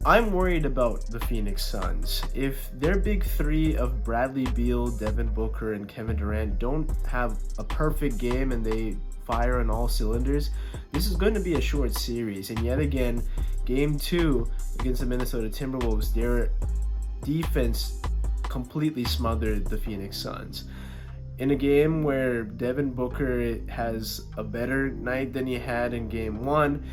I'm worried about the Phoenix Suns. If their big three of Bradley Beal, Devin Booker, and Kevin Durant don't have a perfect game and they fire on all cylinders, this is going to be a short series. And yet again, game two against the Minnesota Timberwolves, their defense completely smothered the Phoenix Suns. In a game where Devin Booker has a better night than he had in game one,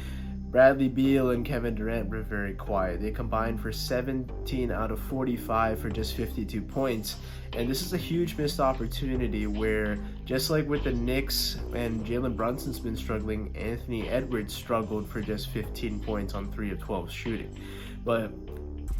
Bradley Beal and Kevin Durant were very quiet. They combined for 17 out of 45 for just 52 points. And this is a huge missed opportunity where, just like with the Knicks and Jalen Brunson's been struggling, Anthony Edwards struggled for just 15 points on 3 of 12 shooting. But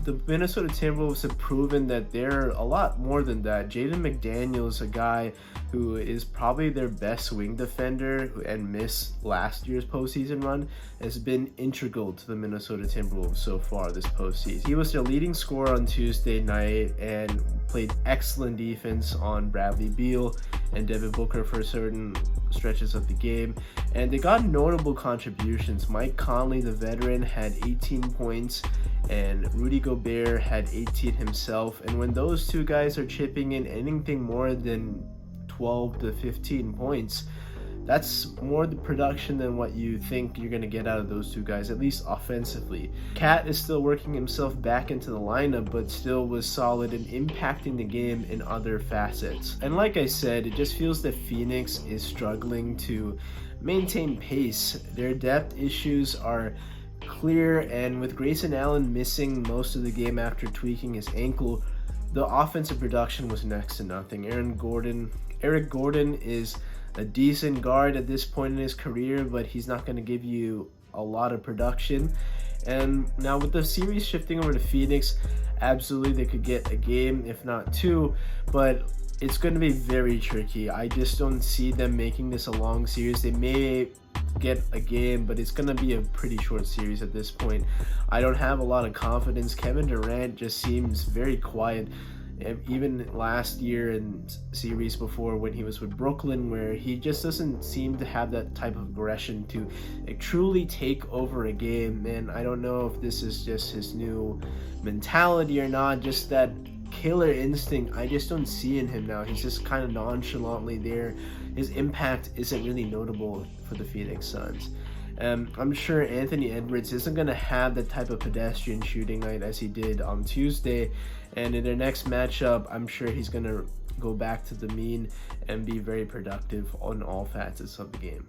the Minnesota Timberwolves have proven that they're a lot more than that. Jaden McDaniels, a guy who is probably their best wing defender and missed last year's postseason run, has been integral to the Minnesota Timberwolves so far this postseason. He was their leading scorer on Tuesday night and played excellent defense on Bradley Beal and Devin Booker for certain stretches of the game. And they got notable contributions. Mike Conley, the veteran, had 18 points, and Rudy Gobert had 18 himself. And when those two guys are chipping in anything more than 12 to 15 points, that's more the production than what you think you're going to get out of those two guys, at least offensively. Cat is still working himself back into the lineup, but still was solid in impacting the game in other facets. And like I said, it just feels that Phoenix is struggling to maintain pace. Their depth issues are clear, and with Grayson Allen missing most of the game after tweaking his ankle, the offensive production was next to nothing. Eric Gordon is a decent guard at this point in his career, but he's not going to give you a lot of production. And now with the series shifting over to Phoenix, absolutely they could get a game, if not two, but it's going to be very tricky. I just don't see them making this a long series. They may get a game, but it's going to be a pretty short series at this point. I don't have a lot of confidence. Kevin Durant just seems very quiet. Even last year and series before when he was with Brooklyn, where he just doesn't seem to have that type of aggression to truly take over a game. And I don't know if this is just his new mentality or not, just that killer instinct I just don't see in him now. He's just kind of nonchalantly there. His impact isn't really notable for the Phoenix Suns. I'm sure Anthony Edwards isn't going to have the type of pedestrian shooting night as he did on Tuesday. And in their next matchup, I'm sure he's going to go back to the mean and be very productive on all facets of the game.